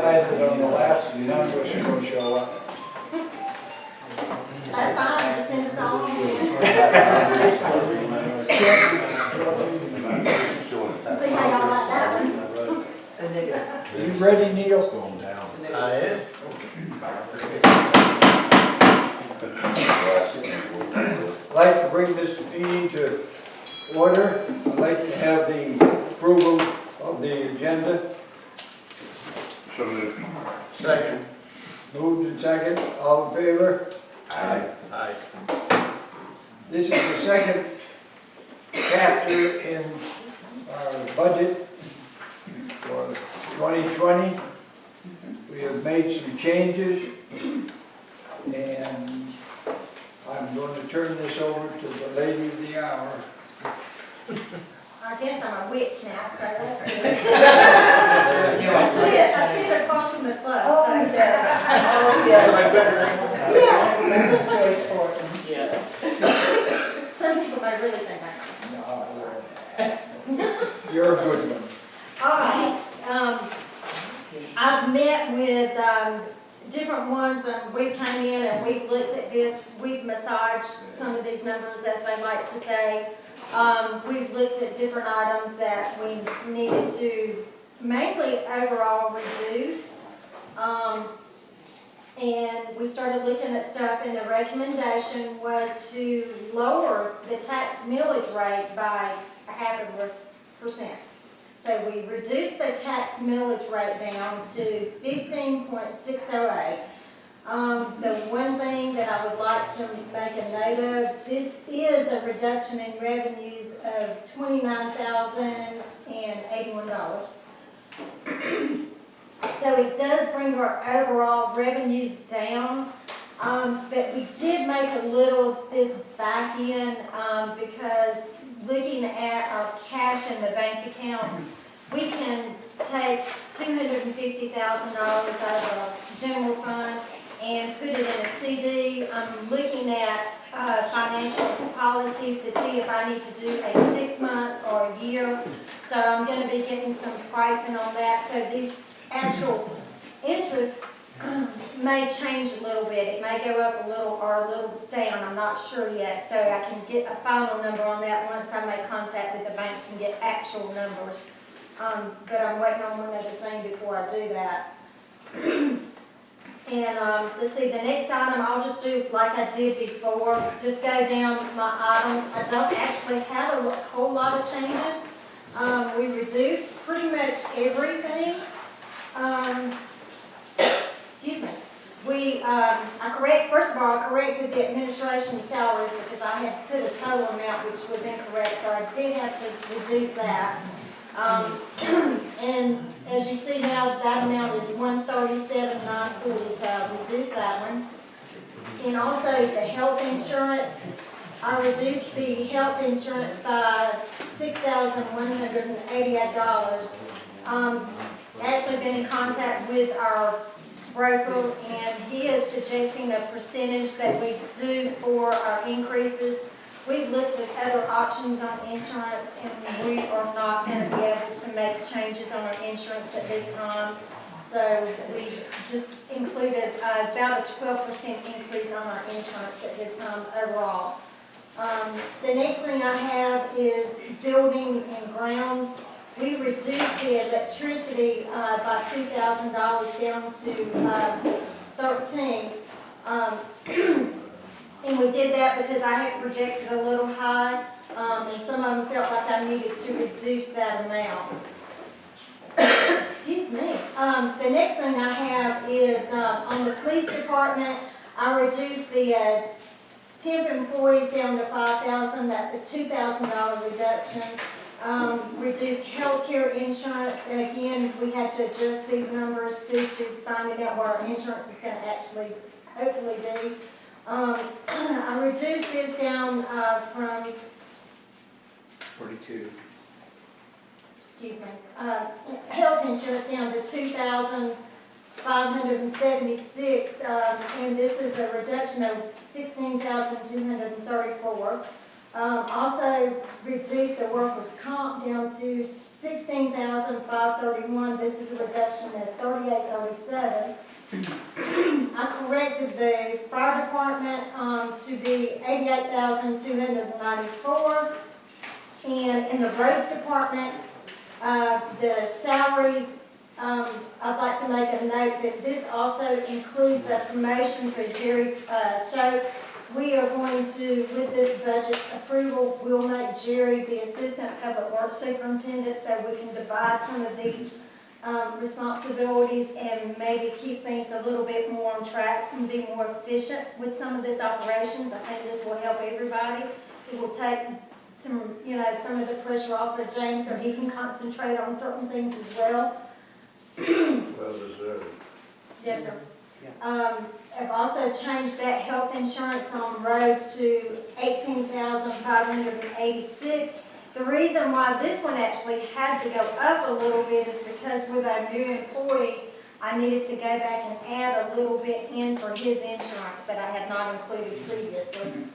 decided on the last, none of us are gonna show up. That's fine, just send us all. See how y'all like that one. Are you ready, Neil? I am. I'd like to bring this meeting to order. I'd like to have the approval of the agenda. So moved. Second. Moved and second, all in favor? Aye. Aye. This is the second chapter in our budget for 2020. We have made some changes, and I'm going to turn this over to the lady of the hour. I guess I'm a witch now, so that's good. Yeah. I see it across from the club, so. Oh, yeah. Yeah. Some people may really think I'm. You're a good one. All right, I've met with, different ones, and we came in and we've looked at this, we've massaged some of these numbers, as they like to say. We've looked at different items that we needed to mainly overall reduce. And we started looking at stuff, and the recommendation was to lower the tax millage rate by 0.5%. So we reduced the tax millage rate down to 15.608. The one thing that I would like to make a note of, this is a reduction in revenues of $29,081. So it does bring our overall revenues down, but we did make a little this back end because looking at our cash in the bank accounts, we can take $250,000 out of our general fund and put it in a CD. I'm looking at financial policies to see if I need to do a 6-month or a year. So I'm going to be getting some pricing on that. So these actual interest may change a little bit. It may go up a little or a little down. I'm not sure yet. So I can get a final number on that once I make contact with the banks and get actual numbers. But I'm waiting on one other thing before I do that. And let's see, the next item I'll just do like I did before. Just go down my items. I don't actually have a whole lot of changes. We reduced pretty much everything. Excuse me. First of all, I corrected the administration salaries because I had put a total amount which was incorrect, so I did have to reduce that. And as you see now, that amount is $137,940, so I reduced that one. And also the health insurance, I reduced the health insurance by $6,188. Actually been in contact with our broker, and he is suggesting a percentage that we do for our increases. We've looked at other options on insurance, and we are not going to be able to make changes on our insurance at this time. So we just included about a 12% increase on our insurance at this time overall. The next thing I have is building and grounds. We reduced the electricity by $2,000 down to $13,000. And we did that because I had projected a little high, and some of them felt like I needed to reduce that amount. Excuse me. The next thing I have is on the police department, I reduced the temp employees down to $5,000. That's a $2,000 reduction. Reduced healthcare insurance, and again, we had to adjust these numbers due to finding out what our insurance is going to actually hopefully be. I reduced this down from 42. excuse me, health insurance down to $2,576, and this is a reduction of $16,234. Also reduced the workers' comp down to $16,531. This is a reduction of 3837. I corrected the fire department, to be 88,294. And in the roads department, the salaries, I'd like to make a note that this also includes a promotion for Jerry, Shope. We are going to, with this budget approval, we'll make Jerry the Assistant Public Works Superintendent so we can divide some of these responsibilities and maybe keep things a little bit more on track and be more efficient with some of these operations. I think this will help everybody. It will take some, some of the pressure off of James so he can concentrate on certain things as well. Well deserved. Yes, sir. I've also changed that health insurance on roads to 18,586. The reason why this one actually had to go up a little bit is because with our new employee, I needed to go back and add a little bit in for his insurance that I had not included previously.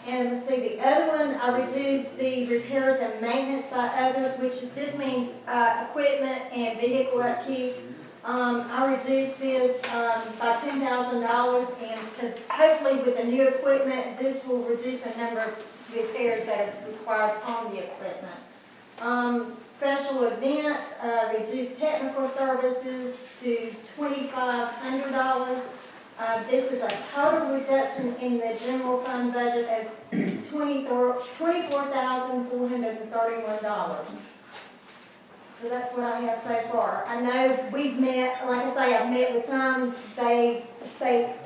And let's see, the other one, I reduced the repairs and maintenance by others, which this means equipment and vehicle upkeep. I reduced this by $10,000, and because hopefully with the new equipment, this will reduce the number of repairs that are required on the equipment. Special events, reduced technical services to $2,500. This is a total reduction in the general fund budget of $24,431. So that's what I have so far. I know we've met, like I say, I've met with some, they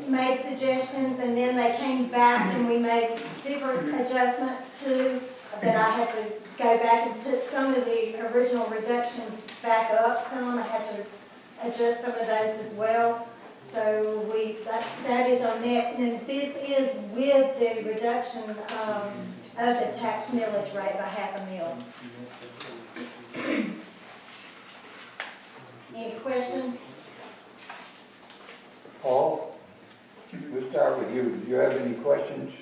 made suggestions and then they came back and we made different adjustments too, that I had to go back and put some of the original reductions back up some. I had to adjust some of those as well. So that is on net, and then this is with the reduction of the tax millage rate by $0.5 mil. Any questions? Paul, we'll start with you. Do you have any questions?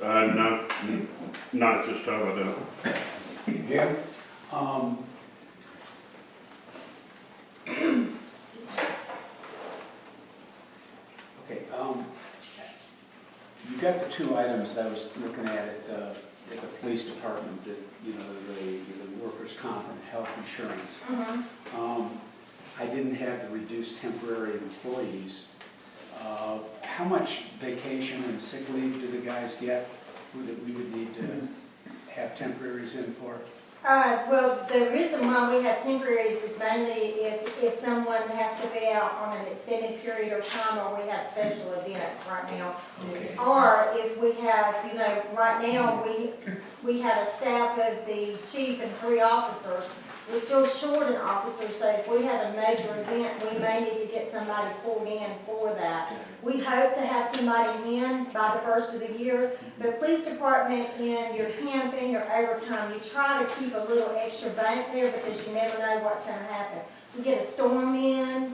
No, not at this time, I don't. Jim? Okay, you got the two items I was looking at the police department, the workers' comp and health insurance. I didn't have the reduced temporary employees. How much vacation and sick leave do the guys get that we would need to have temporaries in for? Well, the reason why we have temporaries is mainly if someone has to be out on an extended period of time, or we have special events right now. Okay. Or if we have, right now, we have a staff of the chief and 3 officers. We're still short an officer, so if we have a major event, we may need to get somebody pulled in for that. We hope to have somebody in by the first of the year. The police department, in your temp and your overtime, you try to keep a little extra bank there because you never know what's going to happen. We get a storm in,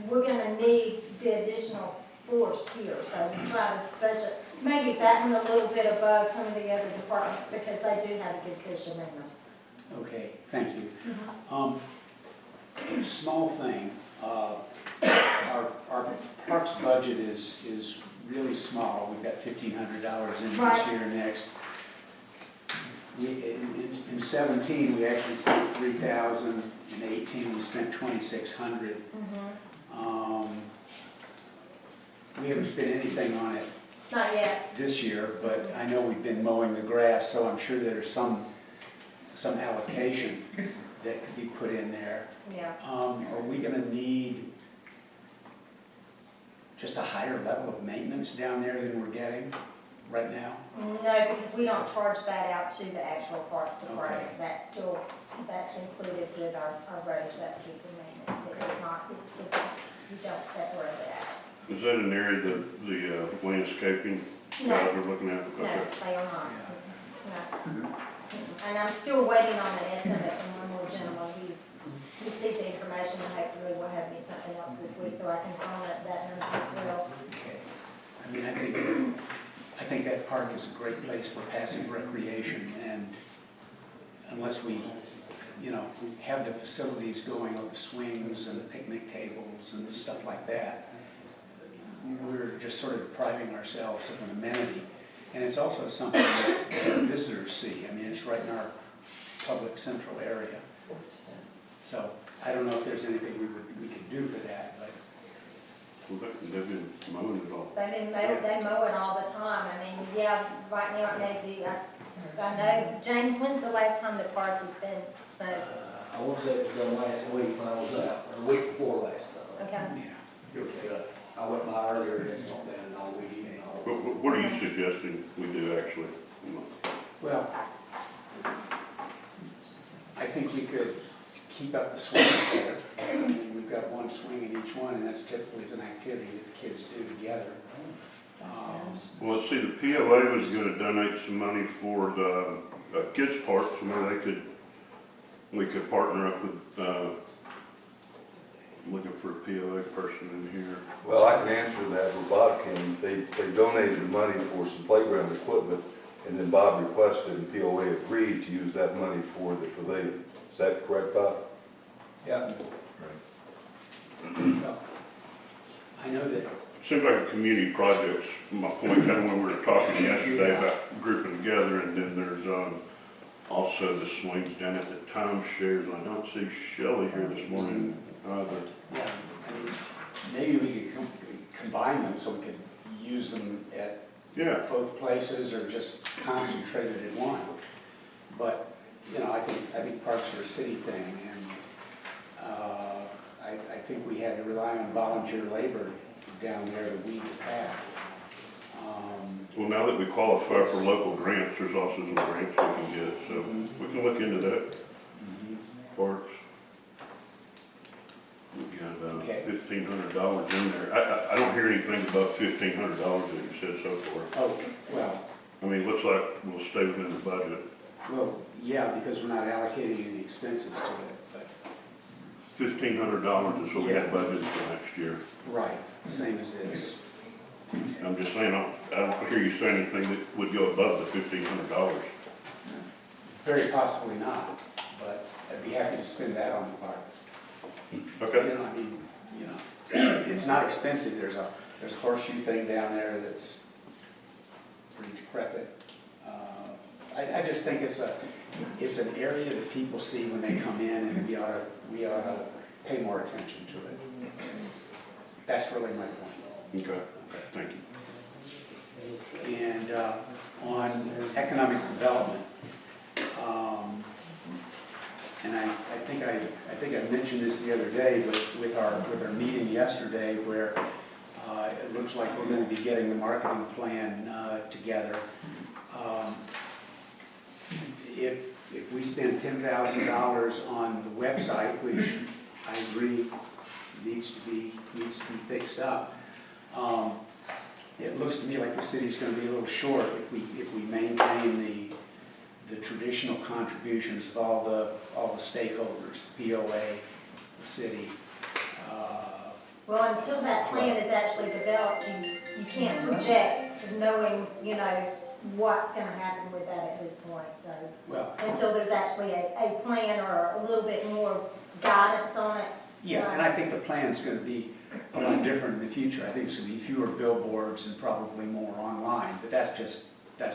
we're going to need the additional force here, so we try to budget maybe that one a little bit above some of the other departments because they do have a good cushion in them. Okay, thank you. Small thing, our parks budget is really small. We've got $1,500 in this Right. year next. In 17, we actually spent $3,000. In 18, we spent $2,600. We haven't spent anything on it Not yet. this year, but I know we've been mowing the grass, so I'm sure there's some allocation that could be put in there. Yeah. Are we gonna need just a higher level of maintenance down there than we're getting right now? No, because we don't charge that out to the actual parks department. Okay. That's included with our roads upkeep and maintenance. It is not, you don't separate it out. Is that an area that the landscaping No. guys are looking at? No, Okay. they are not. No. And I'm still waiting on an estimate from one more gentleman. He's received the information and hopefully will have me something else this week so I can follow up that number as well. Okay. I mean, I think that park is a great place for passive recreation, and unless we you know, have the facilities going, all the swings and the picnic tables and stuff like that. We're just sort of depriving ourselves of an amenity. And it's also something that our visitors see. I mean, it's right in our public central area. So I don't know if there's anything we could do for that, but Well, they've been mowing it all. They mow it all the time. I mean, yeah, right now it may be, I know, James, when's the last time the park has been mowed? I want to say it was done last week when I was out, or the week before last. Okay. yeah. It was, I went by earlier and it's not down all week and all. What are you suggesting we do actually? Well, I think we could keep up the swings there. I mean, we've got one swing in each one, and that's typically an activity that the kids do together. Well, let's see, the POA was gonna donate some money for the kids' park, so maybe we could partner up with, looking for a POA person in here. Well, I can answer that, or Bob can. They donated the money for some playground equipment, and then Bob requested and POA agreed to use that money for the pavilion. Is that correct, Bob? Yeah. I know that, Seems like a community project's my point, kind of when we were talking yesterday about grouping together, and then there's, also the swings down at the timeshares. I don't see Shelley here this morning either. yeah, I mean, maybe we could combine them so we could use them at Yeah, both places or just concentrated in one. But, you know, I think parks are a city thing, and I think we had to rely on volunteer labor down there to weed the path. well, now that we qualify for local grants, there's also some grants we can get, so we can look into that. Parks. We got Okay. $1,500 in there. I don't hear anything about $1,500 that you said so far. Oh, well, I mean, it looks like we'll stay within the budget. yeah, because we're not allocating any expenses to it, but, $1,500 is what we had budgeted for next year. right, same as this. I'm just saying, I don't hear you say anything that would go above the $1,500. Very possibly not, but I'd be happy to spend that on the park. Okay. You know, I mean, you know, it's not expensive. There's a horseshoe thing down there that's pretty decrepit. I just think it's an area that people see when they come in, and we ought to pay more attention to it. That's really my point. Okay, thank you. And on economic development, and I think I mentioned this the other day with our meeting yesterday, where it looks like we're going to be getting the marketing plan together. If we spend $10,000 on the website, which I agree needs to be fixed up, it looks to me like the city's going to be a little short if we maintain the traditional contributions of all the stakeholders, the POA, the city. Well, until that plan is actually developed, you can't project knowing, you know, what's gonna happen with that at this point, so. Well, Until there's actually a plan or a little bit more guidance on it. yeah, and I think the plan's going to be a lot different in the future. I think it's going to be fewer billboards and probably more online, but that's just a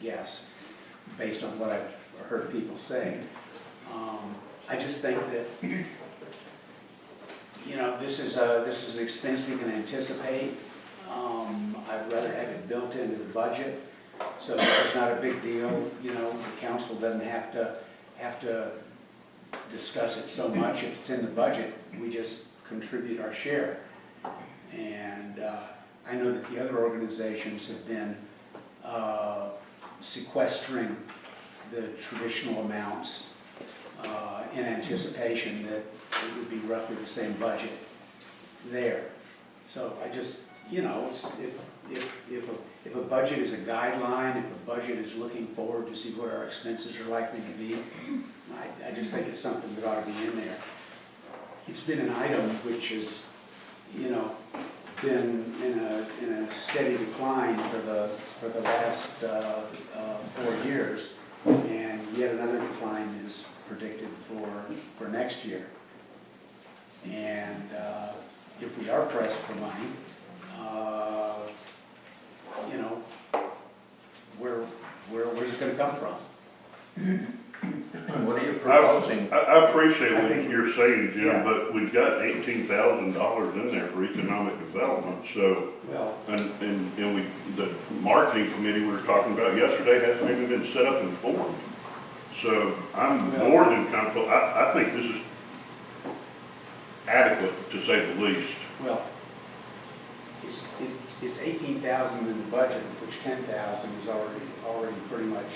guess based on what I've heard people say. I just think that, you know, this is an expense we can anticipate. I'd rather have it built into the budget, so it's not a big deal. You know, the council doesn't have to discuss it so much. If it's in the budget, we just contribute our share. And I know that the other organizations have been sequestering the traditional amounts in anticipation that it would be roughly the same budget there. So I just, you know, if a budget is a guideline, if a budget is looking forward to see what our expenses are likely to be, I just think it's something that ought to be in there. It's been an item which has, you know, been in a steady decline for the last 4 years, and yet another decline is predicted for next year. And if we are pressed for money, you know, where's it gonna come from? What are you proposing? I appreciate I what think- you're saying, Yeah. Jim, but we've got $18,000 in there for economic development, so, Well, and the marketing committee we were talking about yesterday hasn't even been set up and formed. So I'm Well- more than comfortable, I think this is adequate, to say the least. well, it's 18,000 in the budget, of which 10,000 is already pretty much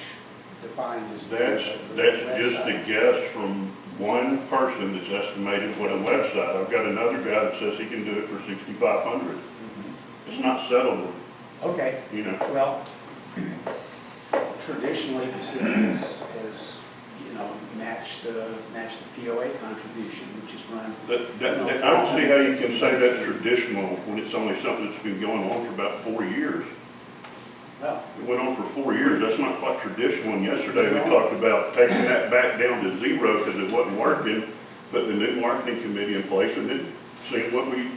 defined as. That's just a website. guess from one person that's estimated what a website. I've got another guy that says he can do it for 6,500. Mhm. It's not settled, Okay, you know. well, traditionally, the city has, you know, matched the POA contribution, which is run. I don't see how you can say that's traditional when it's only something that's been going on for about 4 years. Well, It went on for 4 years, that's not quite traditional, and yesterday we talked about taking that back down to zero because it wasn't working, but the new marketing committee in place and then seeing what we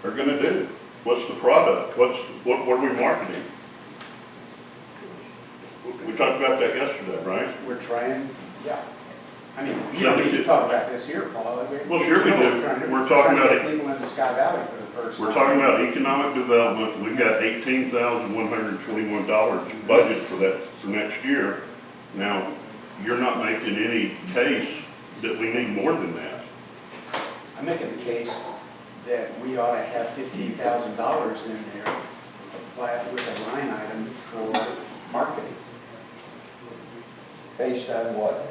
are gonna do. What's the product, what are we marketing? We talked about that yesterday, right? we're trying, yeah. I mean, you So don't we need to did- talk about this here, Paul. Well, sure we You know do. what trying to do. We're talking trying to about get people in the Sky Valley for the first time. We're talking about economic development, we've got $18,121 budget for that, for next year. Now, you're not making any case that we need more than that. I'm making the case that we ought to have $15,000 in there with a line item for marketing. Based on what?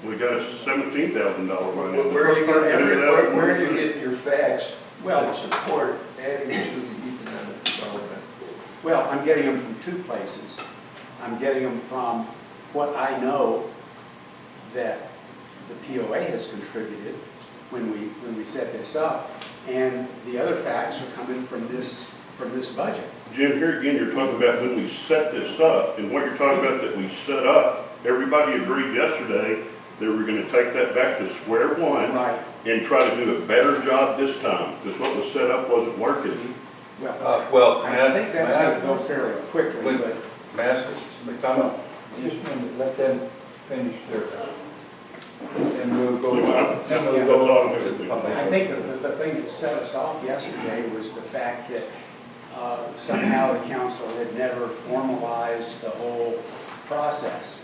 We got a $17,000 line in Where do you For every- get, where do you get your facts Well- that support adding to the economic development? Well, I'm getting them from two places. I'm getting them from what I know that the POA has contributed when we set this up. And the other facts are coming from this budget. Jim, here again, you're talking about when we set this up, and what you're talking about that we set up, everybody agreed yesterday that we're gonna take that back to square one Right. and try to do a better job this time, because what was set up wasn't working. Well, I think that's gonna go fairly quickly, Wait. but Masters, McDonough? Just a minute, let them finish their, and we'll go, Yeah. then we'll That's go all on I'm to gonna the do. public. I think the thing that set us off yesterday was the fact that somehow the council had never formalized the whole process.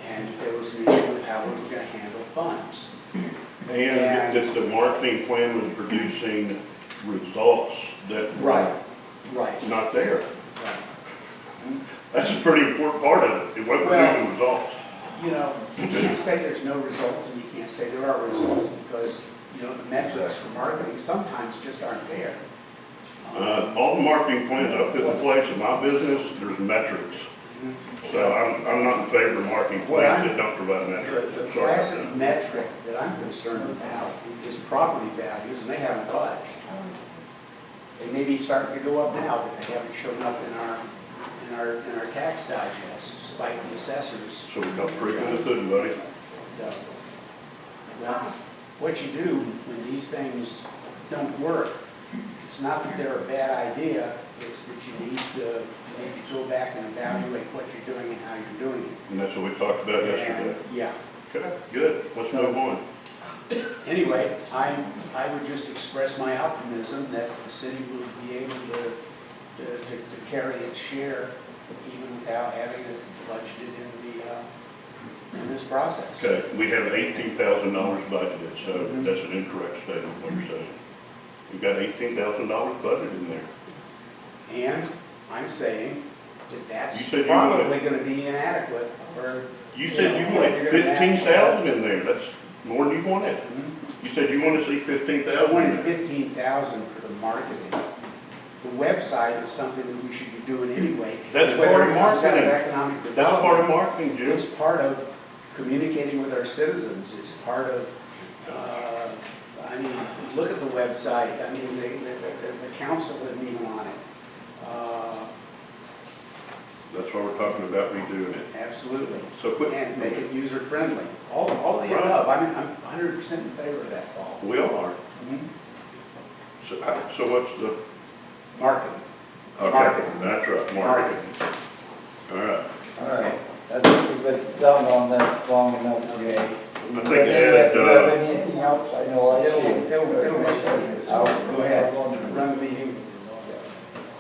And there was an issue of how we were gonna handle funds. And that the marketing plan was producing results that were Right. not there. That's a pretty important part of it, it wasn't Well- producing results. You know, you can't say there's no results and you can't say there are results because, you know, the metrics for marketing sometimes just aren't there. All the marketing plans I put in place in my business, there's metrics. So I'm not in favor of marketing plans that don't provide metrics. The Sorry about classic that. metric that I'm concerned about is property values, and they haven't budged. They may be starting to go up now, but they haven't shown up in our tax digest, despite the assessors. So we got prick in the pudding, buddy. Well, what you do when these things don't work, it's not that they're a bad idea, it's that you need to go back and evaluate what you're doing and how you're doing it. And that's what we talked about yesterday. And, yeah. Okay, good, let's move on. Anyway, I would just express my optimism that the city will be able to carry its share even without having it budgeted in this process. Okay, we have $18,000 budgeted, so Mhm. that's an incorrect statement, what you're saying. We've got $18,000 budgeted in there. And I'm saying that You that's said you wanted- probably gonna be inadequate for. You said you know, wanted you're gonna have- 15,000 in there, that's more than you wanted. Mhm. You said you wanted to see I 15,000 wanted in there. 15,000 for the marketing. The website is something that we should be doing anyway. That's Whether part of it comes out marketing. economic That's part of development, marketing, Jim. it's part of communicating with our citizens, it's part of, I mean, look at the website, I mean, the council isn't even on it. That's why we're talking about redoing it. Absolutely, So quit, and make it user-friendly. All of the above. I mean, I'm 100% in favor of that, Paul. We all are. So, so what's the, Marketing. okay, Marketing. that's right, marketing. All right. All right, I think we've been down on that long enough. Okay. I think Do Ed, you have anything else? I know I see. It'll go ahead, run the meeting.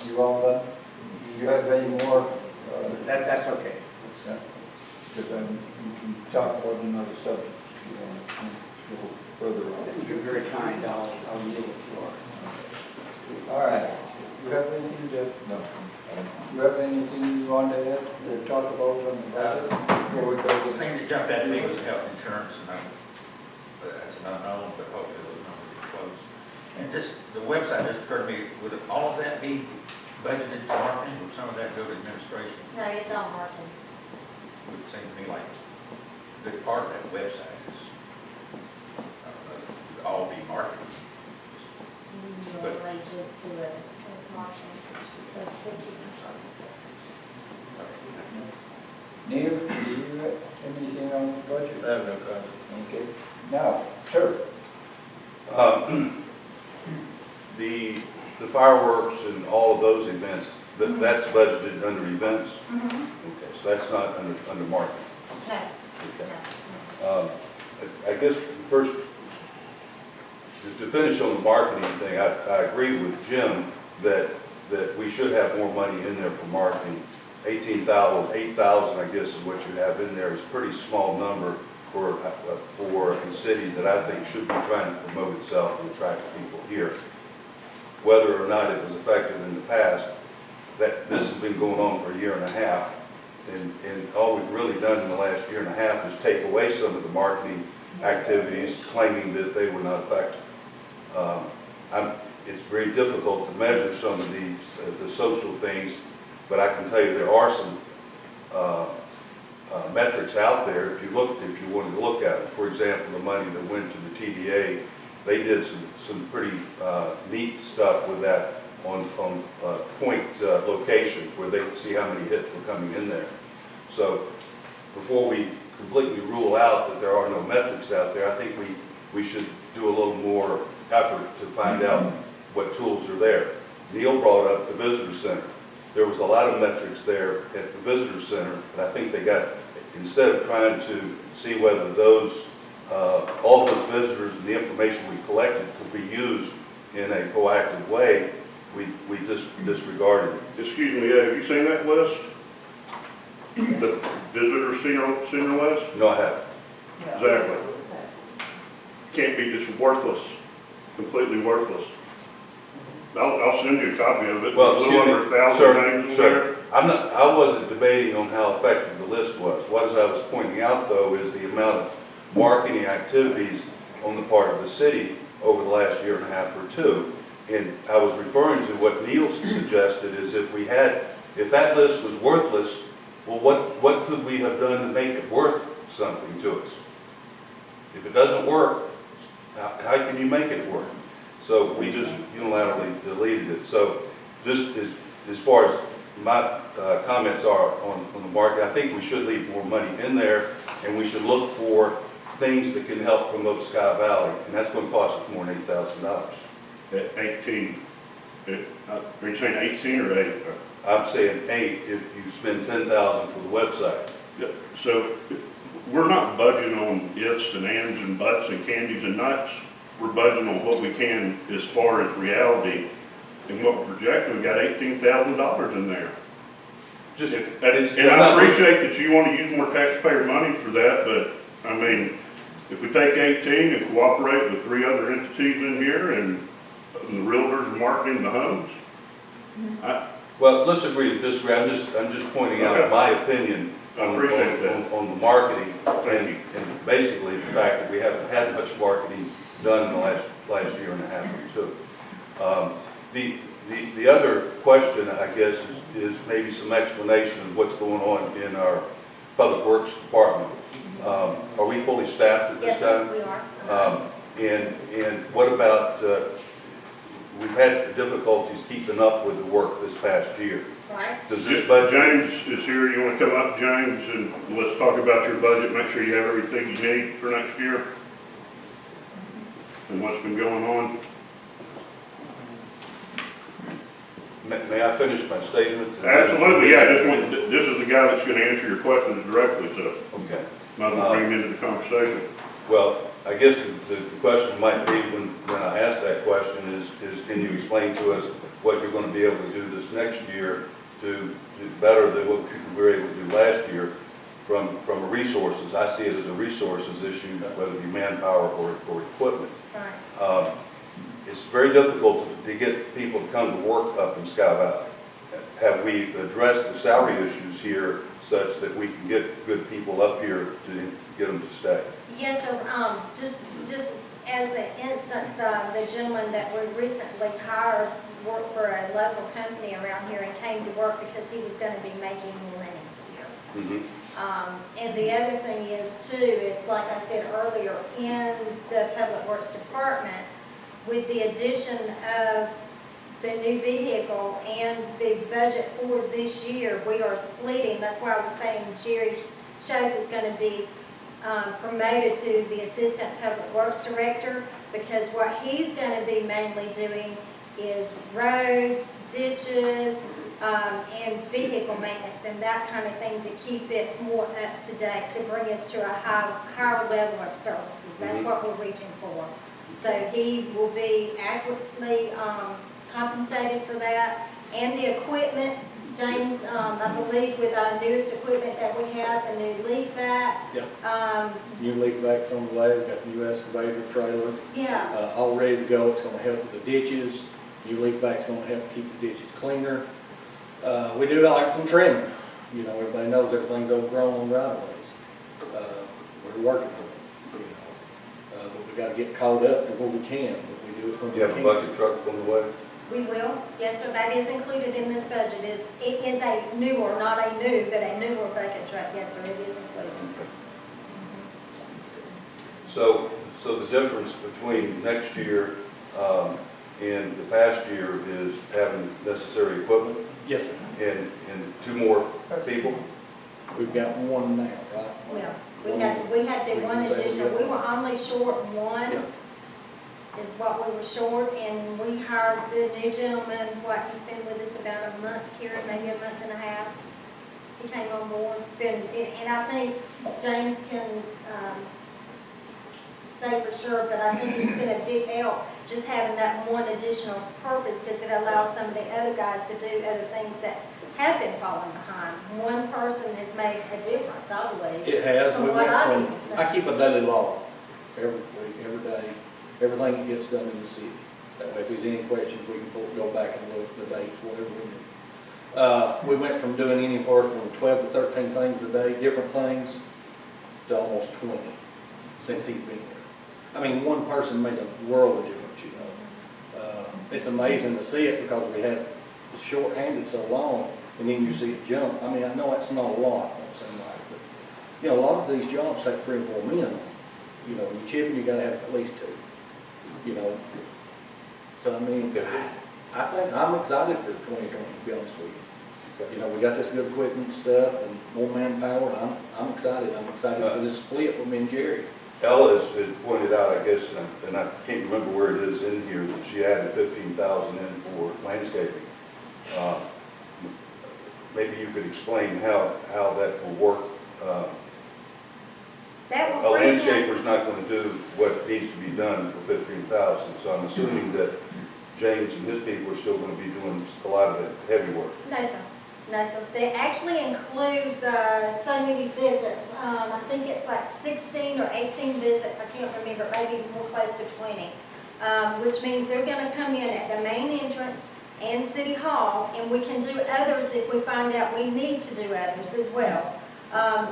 You all done? Do you have any more? That's okay. Yeah. Because then you can talk about another subject. If you want to go further on. You're very kind. I'll yield the floor. All right. You have anything to? No. You have anything you want to add, to talk about on the budget? Before we go The to thing that jumped out at me was the health insurance, and that's an unknown, but hopefully those numbers are close. And just, the website just occurred to me, would all of that be budgeted to marketing, would some of that go to administration? No, it's all marketing. It would seem to me like a good part of that website is, I don't know, would all be marketing. Normally just do it as marketing for bookkeeping purposes. Neil, do you have anything on the budget? I have no comment. Okay. Now, sir. The fireworks and all of those events, that's budgeted under events? Okay, so that's not under marketing? No, Okay. I guess first, to finish on the marketing thing, I agree with Jim that we should have more money in there for marketing. 18,000, 8,000, I guess, is what you have in there. Is a pretty small number for a city that I think should be trying to promote itself and attract people here. Whether or not it was effective in the past, that this has been going on for a year and a half, and all we've really done in the last year and a half is take away some of the marketing activities, claiming that they were not effective. It's very difficult to measure some of these, the social things, but I can tell you there are some metrics out there if you wanted to look at it. For example, the money that went to the TDA, they did some pretty neat stuff with that on point locations where they could see how many hits were coming in there. So before we completely rule out that there are no metrics out there, I think we should do a little more effort to find out what tools are there. Neil brought up the visitor center. There was a lot of metrics there at the visitor center, but I think they got, instead of trying to see whether those, all those visitors and the information we collected could be used in a proactive way, we just disregarded it. Excuse me, Ed, have you seen that list? The visitor center list? No, I haven't. Exactly. Can't be, it's worthless, completely worthless. I'll send you a copy of it, a Well, little under 1,000 names in there. I wasn't debating on how effective the list was. What I was pointing out, though, is the amount of marketing activities on the part of the city over the last year and a half or two. And I was referring to what Neil suggested is if that list was worthless, well, what could we have done to make it worth something to us? If it doesn't work, how can you make it work? So we just unilaterally deleted it. So just as far as my comments are on the market, I think we should leave more money in there, and we should look for things that can help promote Sky Valley, and that's going to cost us more than $8,000. At 18, are you saying 18 or 8? I'm saying 8 if you spend $10,000 for the website. So we're not budgeting on ifs and ands and buts and candies and nuts. We're budgeting on what we can as far as reality. And what we're projecting, we got $18,000 in there. And I appreciate that you want to use more taxpayer money for that, but I mean, if we take 18 and cooperate with 3 other entities in here and the realtors are marketing the homes, Well, let's agree to disagree. I'm just pointing out Okay. my opinion I appreciate that. on the marketing Thank you. and basically the fact that we haven't had much marketing done in the last year and a half or two. The other question, I guess, is maybe some explanation of what's going on in our Public Works Department. Are we fully staffed at this yes, time? we are. And what about, we've had difficulties keeping up with the work this past year. Right? Does this budget, James is here, you wanna come up, James, and let's talk about your budget, make sure you have everything you need for next year? And what's been going on? may I finish my statement? Absolutely, yeah, this is the guy that's gonna answer your questions directly, so Okay. might as well bring him into the conversation. Well, I guess the question might be, when I ask that question, is can you explain to us what you're gonna be able to do this next year to do better than what we were able to do last year from resources? I see it as a resources issue, whether it be manpower or equipment. Right. It's very difficult to get people to come to work up in Sky Valley. Have we addressed the salary issues here such that we can get good people up here to get them to stay? Yes, sir. Just as an instance, the gentleman that we recently hired worked for a local company around here and came to work because he was gonna be making more money here. Mm-hmm. And the other thing is too, is like I said earlier, in the Public Works Department, with the addition of the new vehicle and the budget for this year, we are splitting. That's why I was saying Jerry Shope is going to be promoted to the Assistant Public Works Director, because what he's going to be mainly doing is roads, ditches, and vehicle maintenance and that kind of thing to keep it more up to date, to bring us to a higher level of services. That's what we're reaching for. So he will be adequately compensated for that. And the equipment, James, I believe with our newest equipment that we have, the new leaf vac. Yep. New leaf vacs on the way, we got the new excavator trailer, Yeah, all ready to go. It's gonna help with the ditches. New leaf vac's gonna help keep the ditches cleaner. We do like some trimming. You know, everybody knows everything's overgrown on right of ways. We're working for it, you know. But we gotta get caught up before we can, but we do it when we You can. have a bucket truck on the way? we will. Yes, sir, that is included in this budget. It is a newer, not a new, but a newer bucket truck. Yes, sir, it is included. So the difference between next year and the past year is having necessary equipment Yes, sir. and two more people? We've got one now, right? Well, we had the one additional, we were only short one, is what we were short, and we hired the new gentleman, he's been with us about a month, Karen, maybe a month and a half. He came on board, and I think James can, say for sure, but I think it's been a big help, just having that one additional purpose, because it allows some of the other guys to do other things that have been falling behind. One person has made a difference, I believe. It has. From We what went I from, even said. I keep a daily log every week, every day, everything that gets done in the city. That way, if there's any questions, we can go back and look at the dates, whatever we need. We went from doing anywhere from 12 to 13 things a day, different things, to almost 20 since he's been here. I mean, one person made a world of difference, you know. It's amazing to see it because we had it short-handed so long, and then you see it jump. I mean, I know it's not a lot, don't seem like, but, you know, a lot of these jobs take 3 or 4 men. You know, when you're chipping, you gotta have at least 2, you know. So, I mean, I think I'm excited for 2020, to be honest with you. You know, we got this good equipment and stuff and more manpower. I'm excited. I'm excited for this split with me and Jerry. Ella has pointed out, I guess, and I can't remember where it is in here, that she added 15,000 in for landscaping. Maybe you could explain how that will work. That A will free him. landscaper's not gonna do what needs to be done for 15,000, so I'm assuming that James and his people are still gonna be doing a lot of the heavy work. No, sir. No, sir. That actually includes so many visits. I think it's like 16 or 18 visits. I can't remember, maybe more close to 20. Which means they're going to come in at the main entrance and City Hall, and we can do others if we find out we need to do others as well.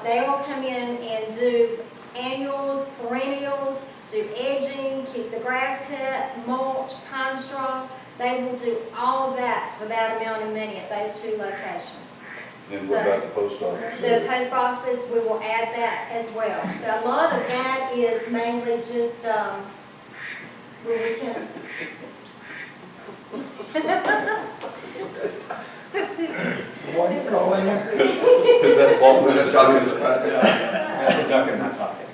They will come in and do annuals, perennials, do edging, keep the grass cut, mulch, pine straw. They will do all of that for that amount of money at those 2 locations. And what about the post office? The post office, we will add that as well. But a lot of that is mainly just where we can What are you calling it? Is that what We're gonna talk in this part. That's a duck in my pocket.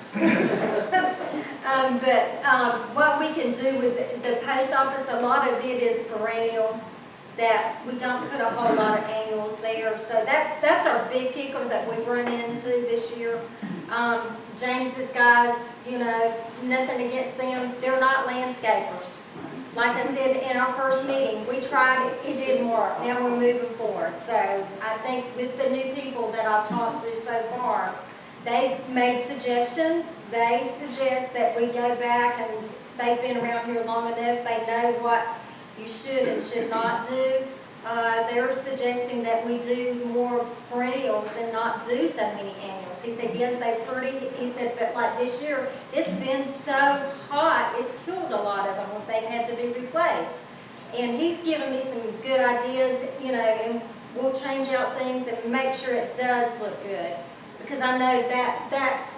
What we can do with the post office, a lot of it is perennials, that we don't put a whole lot of annuals there. So that's our big kicker that we've run into this year. James's guys, you know, nothing against them, they're not landscapers. Like I said in our first meeting, we tried it, it didn't work, now we're moving forward. So I think with the new people that I've talked to so far, they've made suggestions. They suggest that we go back, and they've been around here long enough, they know what you should and should not do. They're suggesting that we do more perennials and not do so many annuals. He said, yes, they're pretty. He said, but like this year, it's been so hot, it's killed a lot of them. They've had to be replaced. And he's given me some good ideas, you know, and we'll change out things and make sure it does look good. Because I know that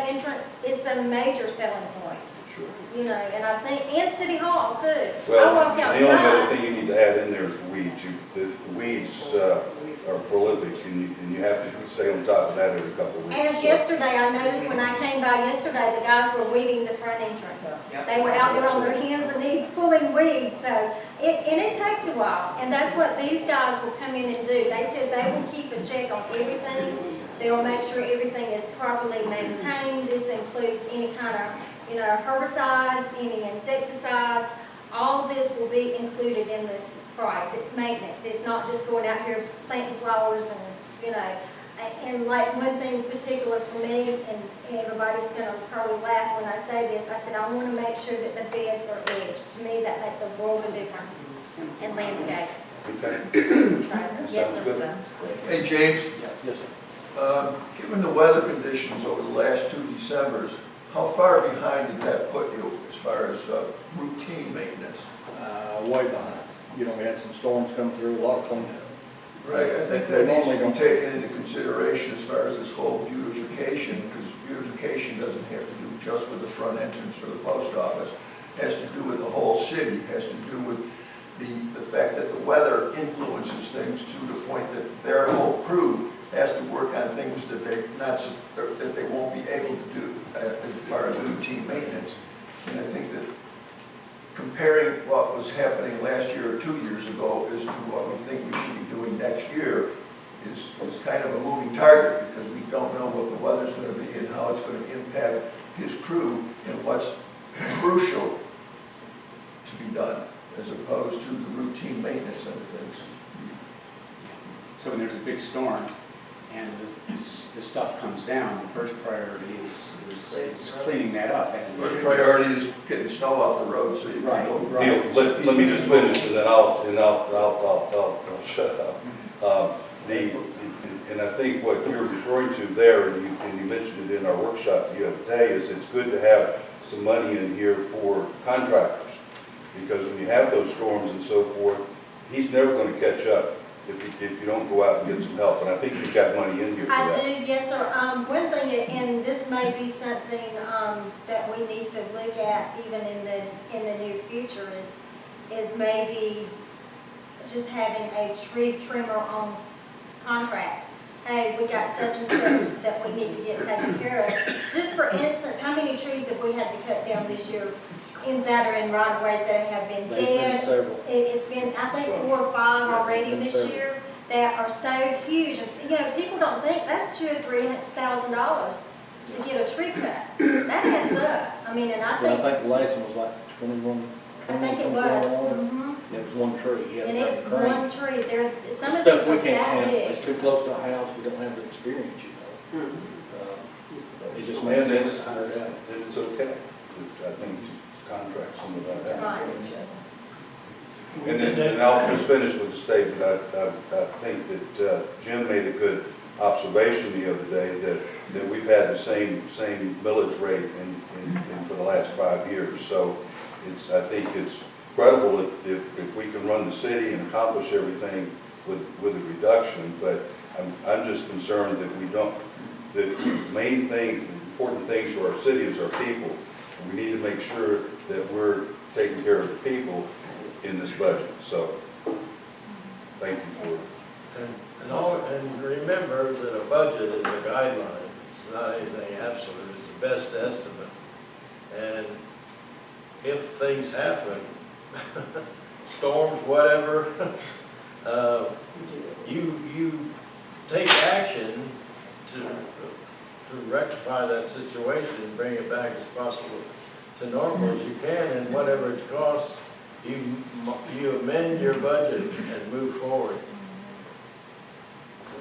entrance, it's a major selling point. Sure. You know, and I think, and City Hall too. I Well, walk the only other outside. thing you need to add in there is weeds. The weeds are prolific, and you have to stay on top of that every couple of weeks. As yesterday, I noticed when I came by yesterday, the guys were weeding the front entrance. They were out there on their hands and knees pulling weeds, so, and it takes a while. And that's what these guys will come in and do. They said they will keep a check on everything. They'll make sure everything is properly maintained. This includes any kind of, you know, herbicides, any insecticides. All of this will be included in this price. It's maintenance. It's not just going out here planting flowers and, you know, and like one thing in particular for me, and everybody's gonna probably laugh when I say this, I said I wanna make sure that the beds are edged. To me, that makes a world of difference in landscape. Okay. Yes, Sounds sir. good. Hey, James, Yes, sir. given the weather conditions over the last 2 Decembers, how far behind did that put you as far as routine maintenance? Way behind. You know, we had some storms come through, a lot of cleanup. Right, I think that needs to be taken into consideration as far as this whole beautification, because beautification doesn't have to do just with the front entrance or the post office. It has to do with the whole city, it has to do with the fact that the weather influences things to the point that their whole crew has to work on things that that they won't be able to do as far as routine maintenance. And I think that comparing what was happening last year or 2 years ago as to what we think we should be doing next year is kind of a moving target, because we don't know what the weather's going to be and how it's going to impact his crew and what's crucial to be done, as opposed to the routine maintenance of things. So when there's a big storm and the stuff comes down, the first priority is cleaning that up. First priority is getting snow off the road, so you can Right, go. right. Neil, let me just finish, and then I'll shut up. And I think what you're referring to there, and you mentioned it in our workshop the other day, is it's good to have some money in here for contractors. Because when you have those storms and so forth, he's never going to catch up if you don't go out and get some help. And I think you've got money in here for I that. do, yes, sir. One thing, and this may be something that we need to look at even in the near future is maybe just having a tree trimmer on contract. Hey, we got such and such that we need to get taken care of. Just for instance, how many trees have we had to cut down this year that are in right of ways that have been There's been dead? several. It's been, I think, 4 or 5 Yeah, already there's been this several. year that are so huge. And, you know, people don't think that's $2,000 or $3,000 to get a tree cut. That adds up. I mean, and I Well, I think, think the last one was like 21. I think it was. 21. Mhm. It was one tree. You had And to have it's a crane. one tree. Some of Stuff these we are can't that handle. big. It's too close to the house, we don't have the experience, you know. It just And makes it's- sense to hire it out. And it's okay. I think contract some of that out. Right. And then I'll just finish with the statement. I think that Jim made a good observation the other day that we've had the same millage rate in for the last 5 years. So I think it's credible if we can run the city and accomplish everything with a reduction. But I'm just concerned that we don't, the main thing, the important things for our city is our people. And we need to make sure that we're taking care of the people. in this budget, so thank you for And remember that a budget is a guideline, it's not anything absolute, it's the best estimate. And if things happen, storms, whatever, you take action to rectify that situation and bring it back as possible to normal as you can, and whatever it costs, you amend your budget and move forward.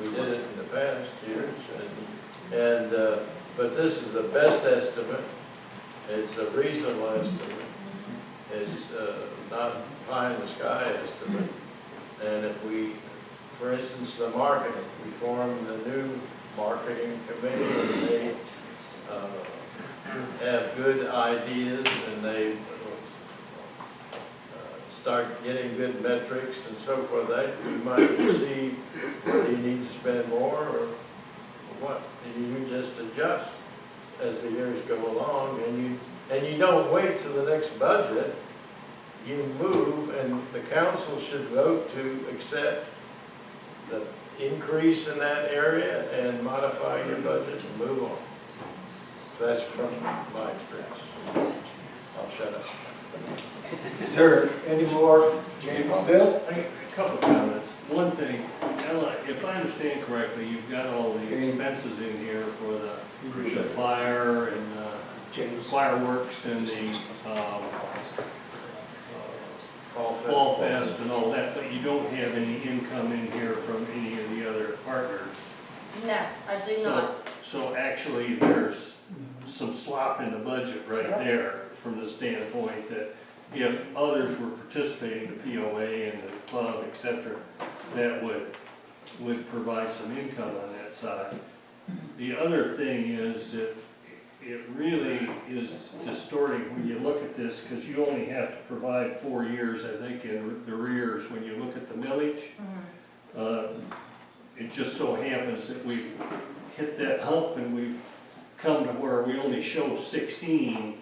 We did it in the past years, but this is the best estimate. It's a reasonable estimate. It's not pie in the sky estimate. And if we, for instance, the marketing, we formed the new marketing committee, and they have good ideas, and they start getting good metrics and so forth. That you might see whether you need to spend more or what, and you just adjust as the years go along, and you don't wait till the next budget. You move, and the council should vote to accept the increase in that area and modify your budget and move on. So that's from my experience. I'll shut up. Sir, any more? Bill? A couple of comments. One thing, Ella, if I understand correctly, you've got all the expenses in here for the fire and fireworks and the Fall Fest and all that, but you don't have any income in here from any of the other partners. No, I do not. So actually, there's some slop in the budget right there from the standpoint that if others were participating, the POA and the club, et cetera, that would provide some income on that side. The other thing is that it really is distorting when you look at this, because you only have to provide 4 years, I think, in the arrears when you look at the millage. It just so happens that we hit that hump and we've come to where we only show 16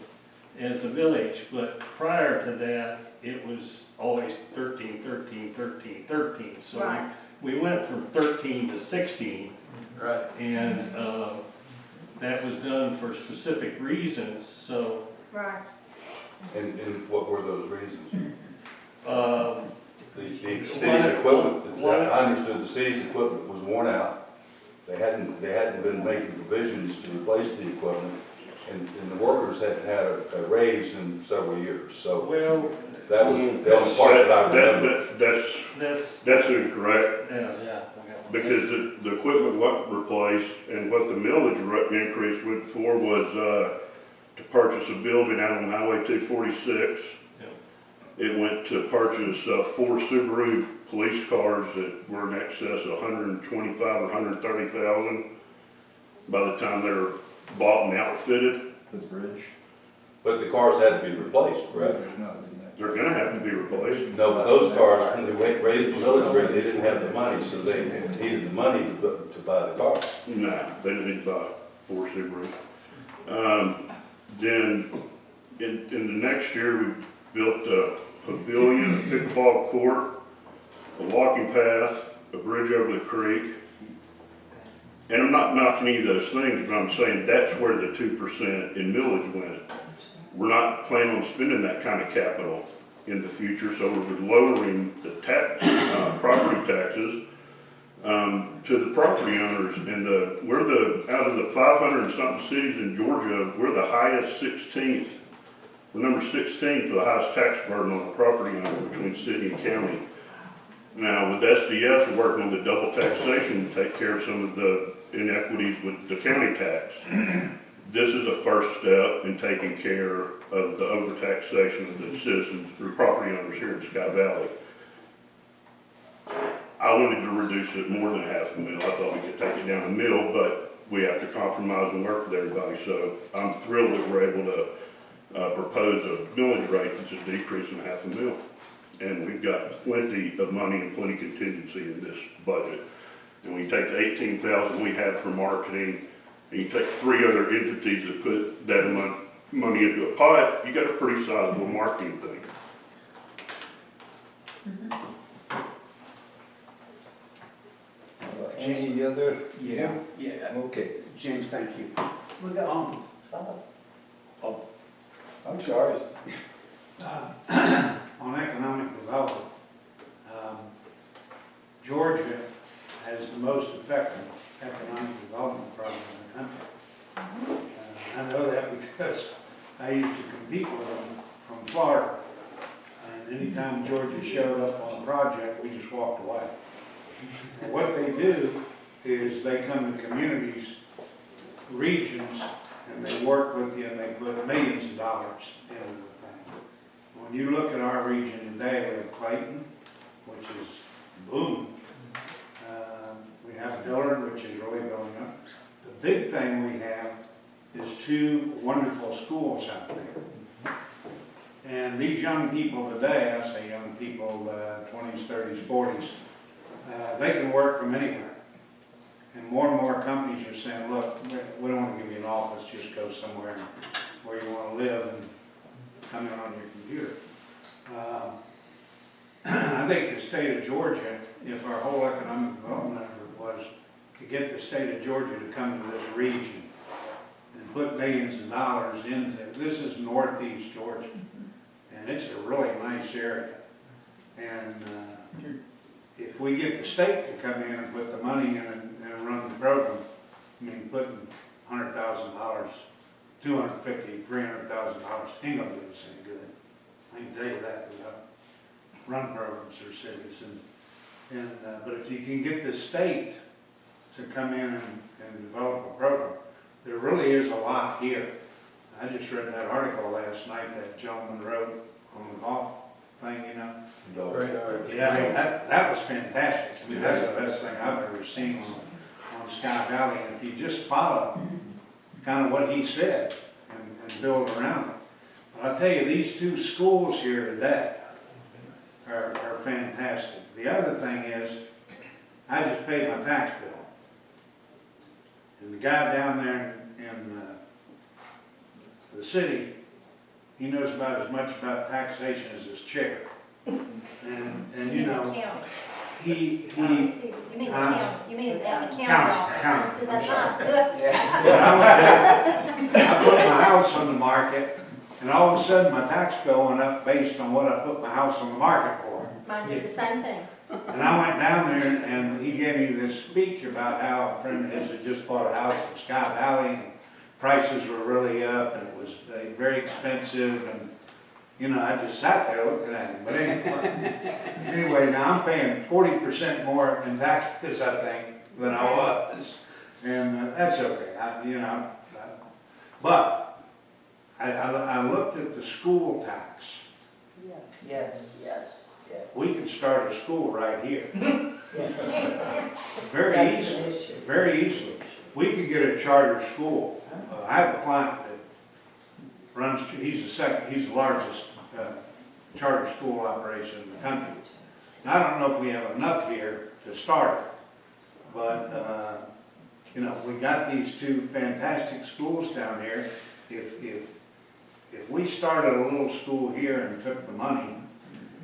as a village, but prior to that, it was always 13, 13, 13, 13. So Right. we went from 13 to 16. Right. And that was done for specific reasons, so. Right. And what were those reasons? The city's One- equipment, I understood the city's equipment was worn out. They hadn't been making provisions to replace the equipment, and the workers hadn't had a raise in several years, so Well, that was the only part that I remember. that's, incorrect, yeah. because the equipment wasn't replaced, and what the millage increase went for was, to purchase a building out on Highway 246. It went to purchase 4 Subaru police cars that were in excess of 125 or 130,000 by the time they were bought and outfitted. The bridge. But the cars had to be replaced, correct? They're gonna have to be replaced. No, but those cars, when they raised the millage rate, they didn't have the money, so they needed the money to buy the cars. No, they didn't need to buy 4 Subarus. Then, in the next year, we built a pavilion, a pickleball court, a walking path, a bridge over the creek. And I'm not knocking any of those things, but I'm saying that's where the 2% in millage went. We're not planning on spending that kind of capital in the future, so we're lowering the property taxes to the property owners. And out of the 500 and something cities in Georgia, we're the highest 16th. We're number 16 for the highest tax burden on the property owner between city and county. Now, with SDS, we're working on the double taxation to take care of some of the inequities with the county tax. This is a first step in taking care of the overtaxation of the citizens, or property owners here in Sky Valley. I wanted to reduce it more than half a mil. I thought we could take it down a mil, but we have to compromise and work with everybody. So I'm thrilled that we're able to propose a millage rate that's a decrease in half a mil. And we've got plenty of money and plenty of contingency in this budget. And when you take the 18,000 we have for marketing, and you take 3 other entities that put that money into a pot, you got a pretty sizable marketing thing. Any other? Yeah. Okay, James, thank you. We got Um, I'm sorry. On economic development, Georgia has the most effective economic development program in the country. I know that because I used to compete with them from Florida. And anytime Georgia showed up on a project, we just walked away. What they do is they come to communities, regions, and they work with you and they put millions of dollars into the thing. When you look at our region today, we have Clayton, which is booming. We have Dillard, which is really going up. The big thing we have is 2 wonderful schools out there. And these young people today, I say young people, 20s, 30s, 40s, they can work from anywhere. And more companies are saying, look, we don't want to give you an office, just go somewhere where you want to live and come in on your computer. I think the state of Georgia, if our whole economic development effort was to get the state of Georgia to come to this region and put millions of dollars into it. This is northeast Georgia, and it's a really nice area. And if we get the state to come in and put the money in and run the program, I mean, putting $100,000, $250,000, $300,000 ain't gonna do us any good. I can tell you that, because I run programs for cities. But if you can get the state to come in and develop a program, there really is a lot here. I just read that article last night that gentleman wrote on the golf thing, you know. Yeah, that was fantastic. I mean, that's the best thing I've ever seen on Sky Valley. And if you just follow kind of what he said and build around it. But I'll tell you, these 2 schools here today are fantastic. The other thing is, I just paid my tax bill. And the guy down there in the city, he knows about as much about taxation as his chair. And you know, he You mean the county, you mean the county office, County, is that I'm not? I put my house on the market, and all of a sudden my tax bill went up based on what I put my house on the market for. Mine did the same thing. And I went down there and he gave me this speech about how a friend of his had just bought a house in Sky Valley, and prices were really up, and it was very expensive, and you know, I just sat there looking at him. But anyway, now I'm paying 40% more in taxes, I think, than I was. And that's okay, but I looked at the school tax. Yes. We could start a school right here. Very That's easily, an issue. very easily. We could get a charter school. I have a client that runs, he's the largest charter school operation in the country. And I don't know if we have enough here to start it, but you know, we got these 2 fantastic schools down here. If we started a little school here and took the money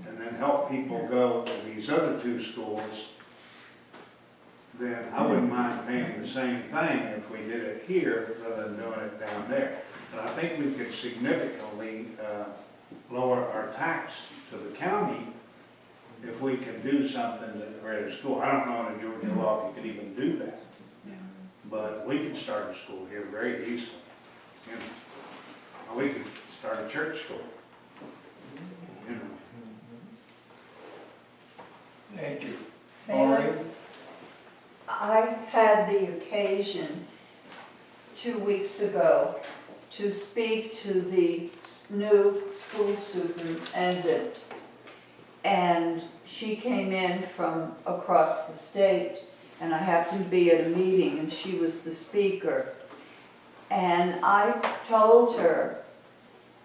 and then helped people go to these other 2 schools, then I wouldn't mind paying the same thing if we did it here rather than doing it down there. And I think we could significantly lower our tax to the county if we can do something that we're at a school. I don't know in Georgia law if you could even do that. But we can start a school here very easily. You know, or we could start a church school. You know. Thank you. Mayor, I had the occasion 2 weeks ago to speak to the new school superintendent. And she came in from across the state, and I happened to be at a meeting, and she was the speaker. And I told her,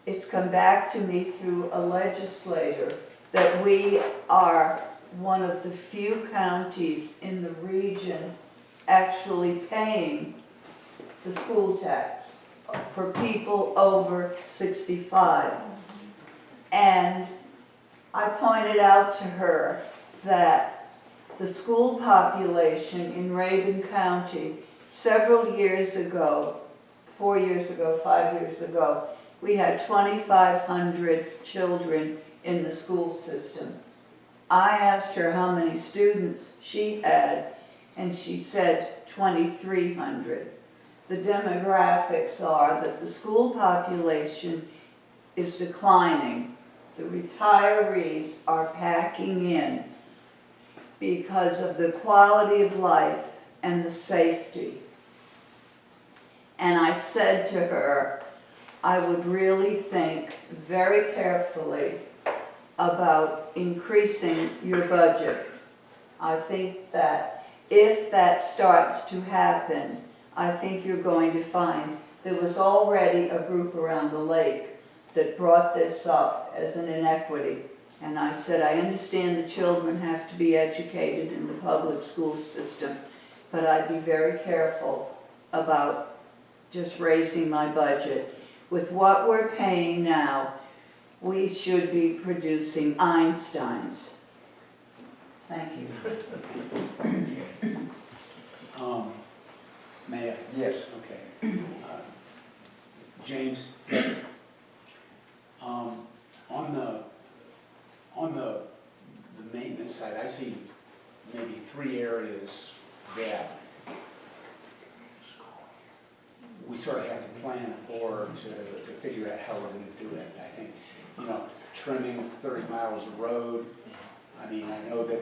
it's come back to me through a legislator, that we are one of the few counties in the region actually paying the school tax for people over 65. And I pointed out to her that the school population in Rabun County, several years ago, 4 years ago, 5 years ago, we had 2,500 children in the school system. I asked her how many students she had, and she said 2,300. The demographics are that the school population is declining. The retirees are packing in because of the quality of life and the safety. And I said to her, I would really think very carefully about increasing your budget. I think that if that starts to happen, I think you're going to find there was already a group around the lake that brought this up as an inequity. And I said, I understand the children have to be educated in the public school system, but I'd be very careful about just raising my budget. With what we're paying now, we should be producing Einsteins. Thank you. May I? Yes. Okay. James, on the maintenance side, I see maybe 3 areas that we sort of have to plan for to figure out how we're going to do it. I think, trimming 30 miles of road. I mean, I know that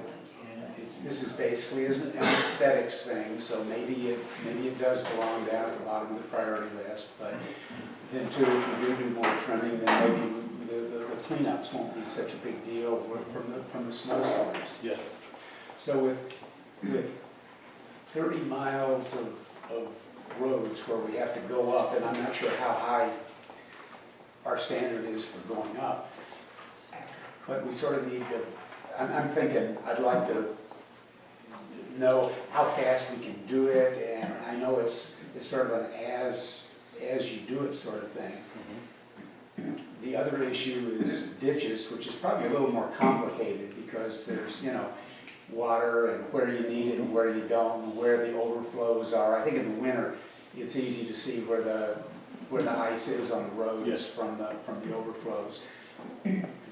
this is basically an aesthetics thing, so maybe it does belong down at the bottom of the priority list. But then too, if we do more trimming, then maybe the cleanups won't be such a big deal from the snowstorms. Yeah. So with 30 miles of roads where we have to go up, and I'm not sure how high our standard is for going up, but we sort of need to, I'm thinking, I'd like to know how fast we can do it, and I know it's sort of an as you do it sort of thing. The other issue is ditches, which is probably a little more complicated because there's, water and where you need it and where you don't, and where the overflows are. I think in the winter, it's easy to see where the ice is on the roads. Yes. from the overflows.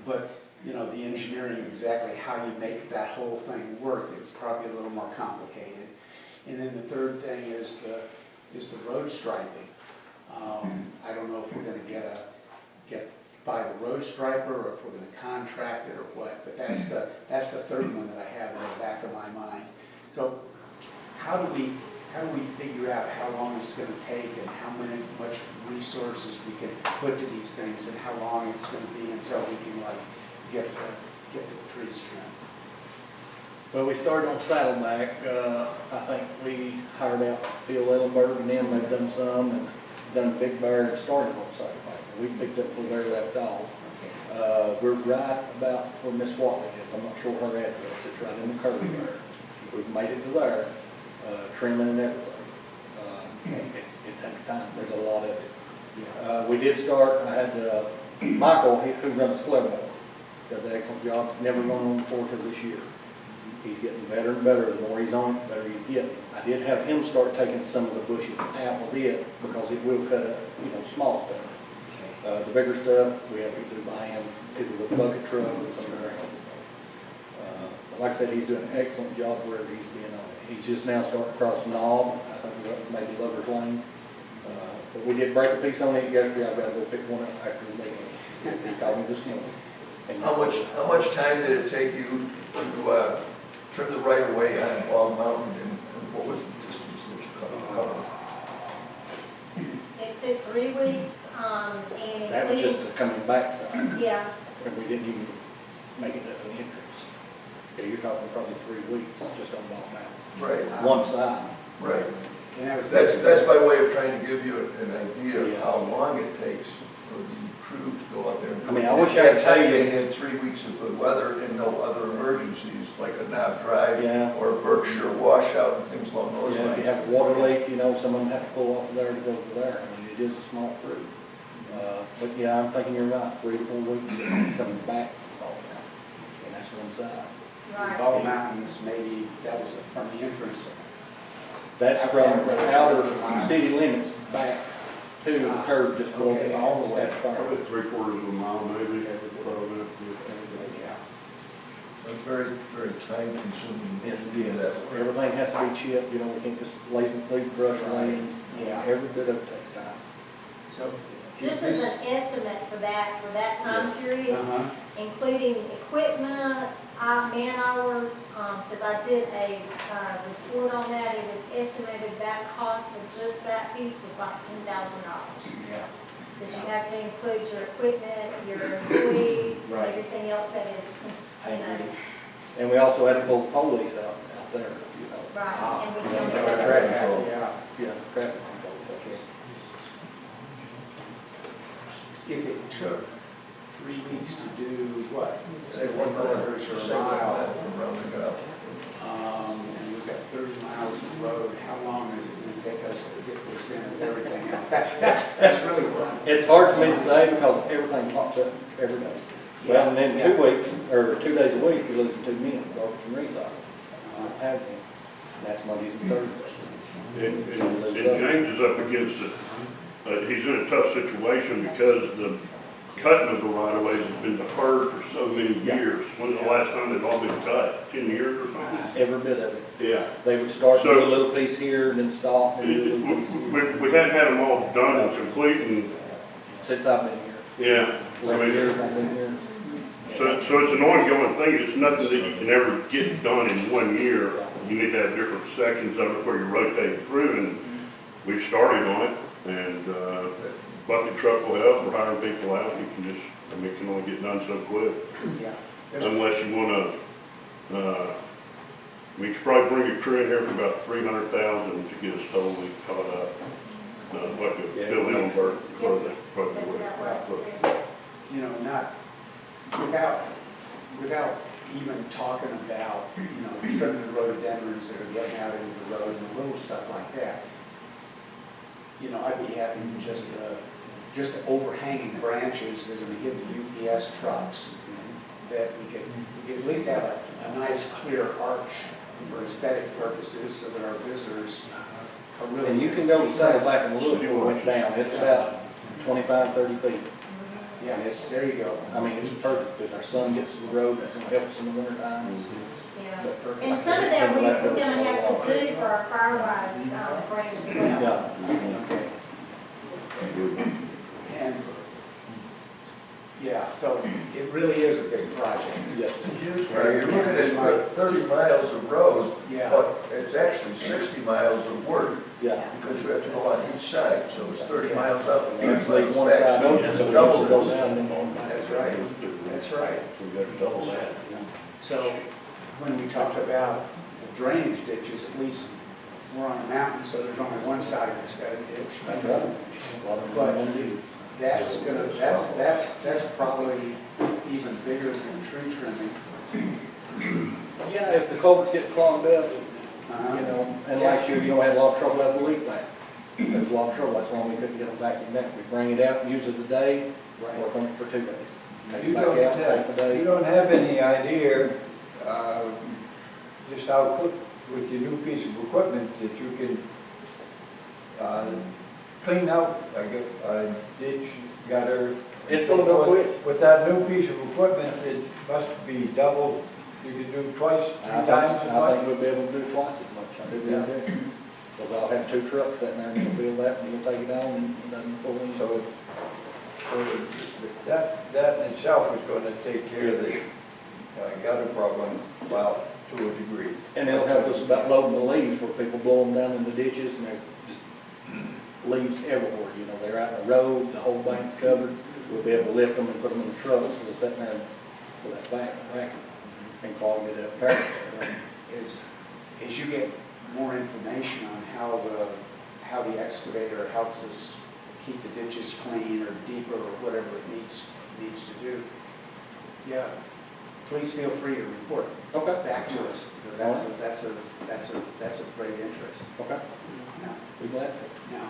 But, the engineering, exactly how you make that whole thing work is probably a little more complicated. And then the third thing is the road striping. I don't know if we're gonna get by the road striper or if we're gonna contract it or what, but that's the third one that I have in the back of my mind. So how do we figure out how long it's gonna take and how much resources we can put to these things and how long it's gonna be until we can get the trees trimmed? Well, we started on Saddleback. I think we hired out Phil Ellenberg and them, they've done some, and done Big Bear and started on Saddleback. We picked up where they left off. We're right about where Miss Watley is. I'm not sure her address. It's right in the curve there. We've made it to there, trimming and everything. It takes time. There's a lot of it. We did start, I had Michael, who runs Fleetwood, does an excellent job. Never run on before till this year. He's getting better and better. The more he's on it, the better he's getting. I did have him start taking some of the bushes out with it because it will cut up, small stuff. The bigger stuff, we have to do by hand, either with a bucket truck or something around. But like I said, he's doing an excellent job wherever he's being on it. He's just now starting to cross Knob, I think maybe Lover's Lane. But we did break a piece on it yesterday. I've got to go pick one up after the meeting. He called me this morning. And How much time did it take you to trim the right of way on Bald Mountain, and what was the distance that you covered? It took 3 weeks, and that was just the coming back side. yeah, And we didn't even make it up an entrance. Yeah, you're talking probably 3 weeks just on Bald Mountain. Right, One side. right. And that was That's by way of trying to give you an idea of how long it takes for the crew to go out there and do it. I mean, I wish I could tell you- They had 3 weeks of good weather and no other emergencies, like a Knob Drive Yeah. or a Berkshire washout and things along those Yeah, if lines. you have a water leak, someone had to pull off of there to go to there. I mean, it is a small crew. But yeah, I'm thinking you're right, 3 to 4 weeks just coming back. side. Right. Ball Mountains, maybe that was from the entrance. That's from the outer city limits back to the curve just below Okay, all the way. that far. Probably 3/4 of a mile maybe. Probably. Yeah. It's very, very time consuming. Yes, everything has to be chipped, you know, we can't just leave brush laying. Yeah. Every bit of it takes time. So. Just as an estimate for that time period, Uh-huh. including equipment, man hours, because I did a report on that, it was estimated that cost for just that piece was like $10,000. Yeah. Because you have to include your equipment, your employees, Right. everything else that is, I you know, agree. And we also had to pull police out there, you know. right, and we Yeah, can. traffic Yeah. control. Yeah. Yeah, traffic control. Okay. If it took 3 weeks to do what? Say 1 Say say a 1 mile. mile from rounding it up. And we've got 30 miles of road, how long is it gonna take us to get this in and everything else? That's really what. It's hard for me to say because everything pops up every day. Well, and then 2 weeks, or 2 days a week, you're losing 2 men, garbage and recycle. That's Mondays and Thursdays. And James is up against it. He's in a tough situation because the cutting of the right of ways has been deferred for so many years. When's the last time they've all been cut? 10 years or something? Every bit of it. Yeah. They would start So- with a little piece here and then stop and do a little piece here. We hadn't had them all done and complete and, Since I've been here. yeah. I 11 years mean, I've been here. so it's an ongoing thing. It's nothing that you can ever get done in 1 year. You need to have different sections of it where you're rotating through, and we've started on it. And bucket truck will help. We're hiring people out. You can just, I mean, it can only get done so quick. Yeah. Unless you wanna, we could probably bring a crew in here for about 300,000 to get us totally caught up. Like a Yeah, fill in makes work, sense. probably That's would. about right. You know, not, without even talking about, you know, trimming the rhododendrons that are getting out into the road and the little stuff like that. You know, I'd be happy with just the overhanging branches that are gonna hit the UPS trucks, that we could at least have a nice clear arch for aesthetic purposes so that our visitors are really. And you can go to Saddleback and look where it went down. It's about 25, 30 feet. Yeah, there you go. I mean, it's perfect. If our son gets to the road, that's gonna help us in the winter time. Yeah. But perfect. And some of that we're gonna have to do for our Firewise grant as well. Yeah. Okay. And, yeah, so it really is a big project. Yes. You're looking at 30 miles of road, Yeah. but it's actually 60 miles of work Yeah. because you have to go on each side. So it's 30 miles up and 30 Usually miles one back. side So open, it's so it double doesn't go this. down and then back. That's right, that's right. So we gotta double that. So when we talked about the drainage ditches, at least we're on a mountain, so there's only one side that's got a ditch. That's right. A lot of them But don't do. that's gonna, that's probably even bigger than tree trimming. Yeah, if the culverts get clogged up, Uh-huh. you know, and last year, you know, had a lot of trouble out the leaf bank. There was a lot of trouble, that's why we couldn't get them vacuumed out. We bring it out, use it a day, work on it for 2 days. Take You it back don't, out, half a day. you don't have any idea, just how quick with your new piece of equipment that you can, clean out, like a ditch, gutter. It's gonna go quick. With that new piece of equipment, it must be double, you can do twice, I 3 think, times as I much. think we'll be able to do twice as much. I do believe that. Because I'll have 2 trucks sitting there and you'll fill that and you'll take it on and it doesn't pull in. So that in itself is gonna take care of the gutter problem, well, to a degree. And it'll help us about loading the leaves where people blow them down in the ditches and they're just leaves everywhere, you know, they're out in the road, the whole bank's covered. We'll be able to lift them and put them in the trucks, we'll sit there with that vacuum and clog it up. As you get more information on how the excavator helps us keep the ditches clean or deeper or whatever it needs to do, yeah, please feel free to report back to us, because that's of great interest. Okay, Now, be glad to. now,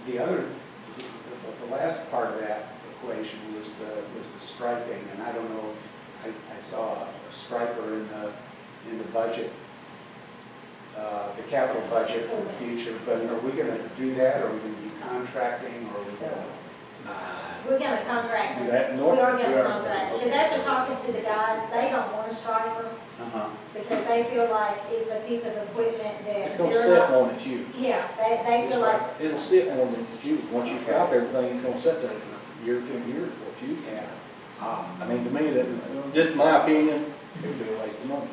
the last part of that equation was the striping, and I don't know I saw a striper in the budget, the capital budget for the future, but are we gonna do that, or are we gonna be contracting, or are we gonna? We're gonna contract Do them. that? We North? are We gonna are. contract, because after talking to the guys, they don't want a striper, Uh-huh. because they feel like it's a piece of equipment It's that gonna they're sit not. more than it's used. Yeah, they feel like, It'll sit more than it's used. Once you stop everything, it's gonna sit there for a year, 2 years before it's used. Yeah. I mean, to me, that, just my opinion, it would be a waste of money.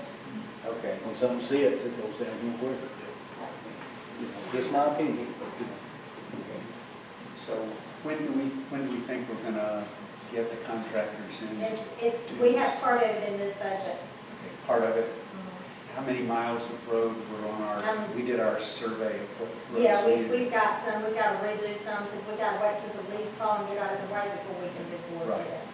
Okay. When something sits, it goes down real quick. You know, just my opinion, but, you know. Okay. So when do we think we're gonna get the contractors in? we have part of it in this budget. Okay, part of it. How many miles of road were on our, we did our survey of what roads Yeah, needed. we've got some, we've got to redo some, because we got to wait till the leaves fall and get out of the way before we can move forward with Right. it.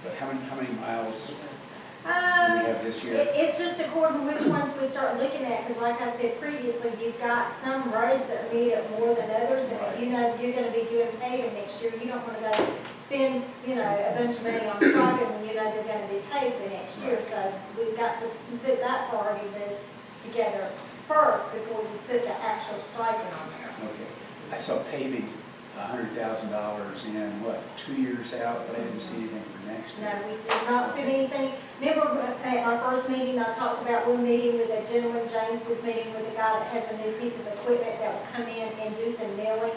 But how many miles do we Um, have this year? It's just according to which ones we start looking at, because like I said previously, you've got some roads that need it more than others, and if you know you're gonna be doing paving next year, you don't wanna go spend, a bunch of money on striping when you know they're gonna be paved the next year, so we've got to put that priority list together first before we put the actual striping on there. Okay. I saw paving, $100,000 in, 2 years out, but I didn't see anything for next No, year. we did not put anything, remember at our first meeting, I talked about we're meeting with a gentleman, James is meeting with a guy that has a new piece of equipment that will come in and do some milling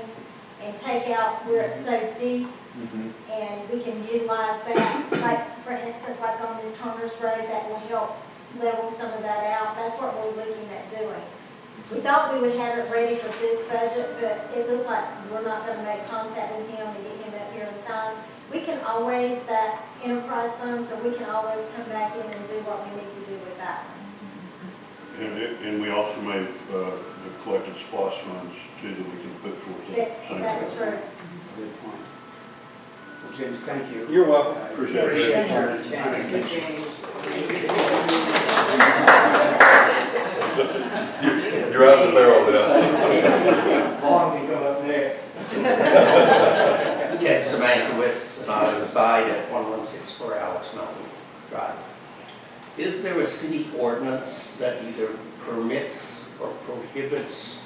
and take out where it's so deep, Mhm. and we can utilize that, like, for instance, like on this Turner's Road, that will help level some of that out, that's what we're looking at doing. We thought we would have it ready for this budget, but it looks like we're not gonna make contact with him and get him up here in time. We can always, that's enterprise funds, so we can always come back in and do what we need to do with that one. And we also may have collected SPOS funds too that we can put towards that same. That's true. Good point. Well, James, thank you. You're welcome. I Appreciate it. your time. You're out of the barrel now. Vaughn can come up next. Ted Semankiewicz, and I reside at 1164 Alex Mountain Drive. Is there a city ordinance that either permits or prohibits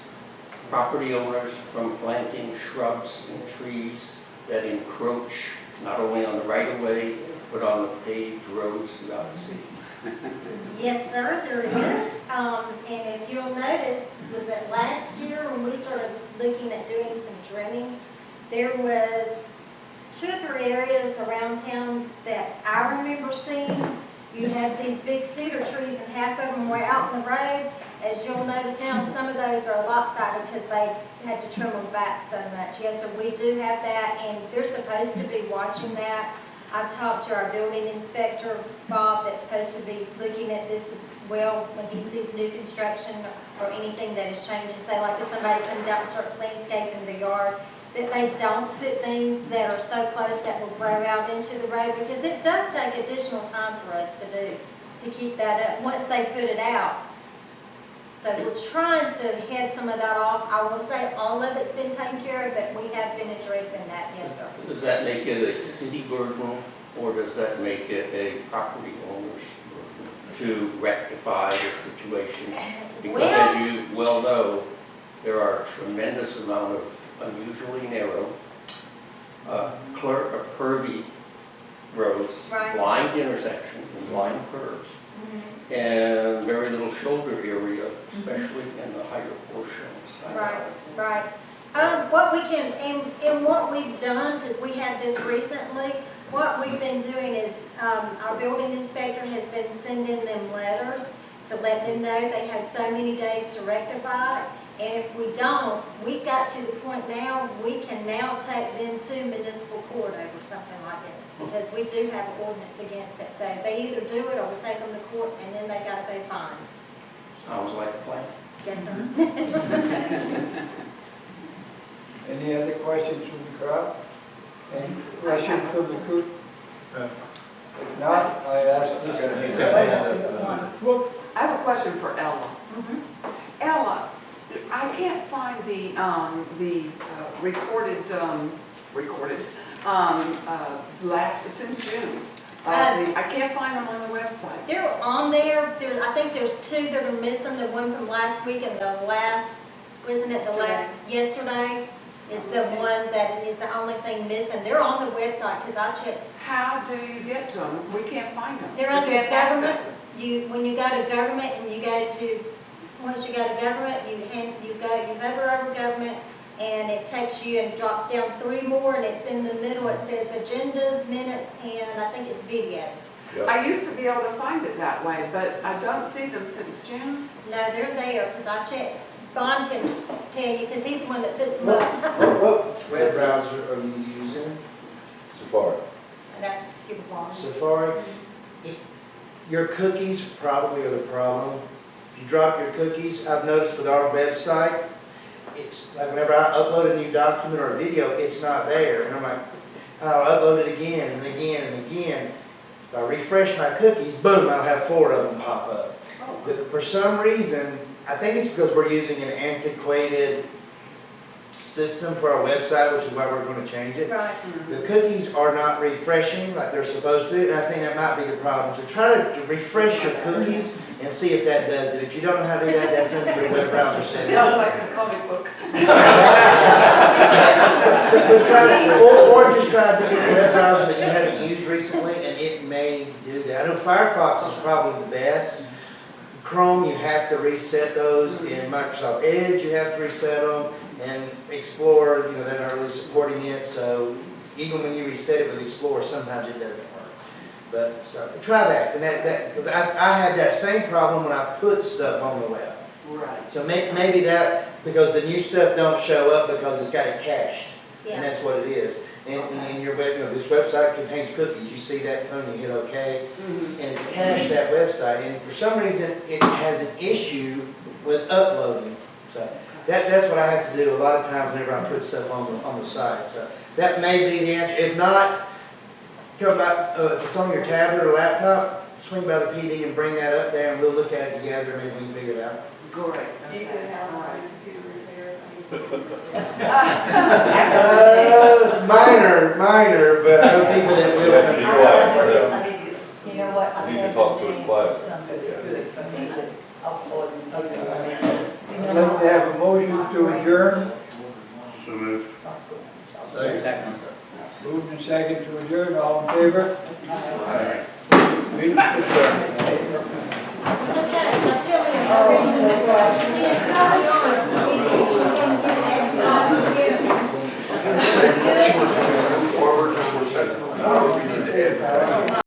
property owners from planting shrubs and trees that encroach not only on the right-of-way, but on the paved roads throughout the city? Yes, sir, there is. And if you'll notice, was it last year when we started looking at doing some trimming, there was 2 or 3 areas around town that I remember seeing. You had these big cedar trees and half of them were out in the road. As you'll notice now, some of those are lopsided because they had to trim them back so much. Yes, sir, we do have that, and they're supposed to be watching that. I've talked to our building inspector, Bob, that's supposed to be looking at this as well when he sees new construction or anything that is changing. Say like if somebody comes out and starts landscaping the yard, that they don't put things that are so close that will grow out into the road, because it does take additional time for us to do, to keep that up, once they put it out. So we're trying to head some of that off. I will say all of it's been taken care of, but we have been addressing that, yes, sir. Does that make it a city burden, or does that make it a property owner's burden to rectify the situation? Because Well, as you well know, there are a tremendous amount of unusually narrow, curvy roads, Right. blind intersections and blind curves, and very little shoulder area, especially in the higher portions. Right, right. What we can, and what we've done, because we had this recently, what we've been doing is, our building inspector has been sending them letters to let them know they have so many days to rectify it. And if we don't, we've got to the point now, we can now take them to municipal court over something like this, because we do have an ordinance against it. So they either do it or we take them to court, and then they gotta pay fines. Sounds like a plan. Yes, sir. Any other questions from the crowd? Any questions from the group? If not, I ask this. Well, I have a question for Ella. Mhm. Ella, I can't find the recorded last, since June, I can't find them on the website. They're on there, I think there's two that are missing, the one from last week and the last, wasn't it the last, yesterday? Is the one that is the only thing missing. They're on the website, because I checked. How do you get to them? We can't find them. They're We under can't government. access them. When you go to government and you go to, once you go to government, you hover over government, and it takes you and drops down 3 more, and it's in the middle, it says agendas, minutes, and I think it's videos. I used to be able to find it that way, but I don't see them since June. No, they're there, because I checked. Bond can tell you, because he's the one that puts them up. What web browser are you using? Safari. That's, give a Bond. Safari? Your cookies probably are the problem. If you drop your cookies, I've noticed with our website, it's like whenever I upload a new document or a video, it's not there. And I'm like, I'll upload it again and again and again. If I refresh my cookies, boom, I'll have 4 of them pop up. For some reason, I think it's because we're using an antiquated system for our website, which is why we're going to change it. Right. The cookies are not refreshing like they're supposed to, and I think that might be the problem. So try to refresh your cookies and see if that does it. If you don't know how to do that, that's under your web browser settings. Sounds like a comic book. Or just try a different web browser that you haven't used recently, and it may do that. I know Firefox is probably the best. Chrome, you have to reset those. In Microsoft Edge, you have to reset them. And Explorer, they're not really supporting it. So even when you reset it with Explorer, sometimes it doesn't work. But so try that. And because I had that same problem when I put stuff on the web. Right. So maybe that, because the new stuff don't show up because it's got it cached. Yeah. And that's what it is. And your web, this website contains cookies. You see that phone, you hit OK, and it's cached that website. And for some reason, it has an issue with uploading. So that's what I have to do a lot of times whenever I put stuff on the site. So that may be the answer. If not, come back. If it's on your tablet or laptop, swing by the PD and bring that up there, and we'll look at it together. Maybe we can figure it out. Great. You could have some computer repair thing. Minor, but I know people that will. You know what? You can talk to a class. Somebody good for me. I'll call them. I'd like to have a motion to adjourn. So moved. Second. Moved and second to adjourn, all in favor? Meeting adjourned. Okay, now tell me, I'm ready to move on. Yes, carry on. Forward, just for a second.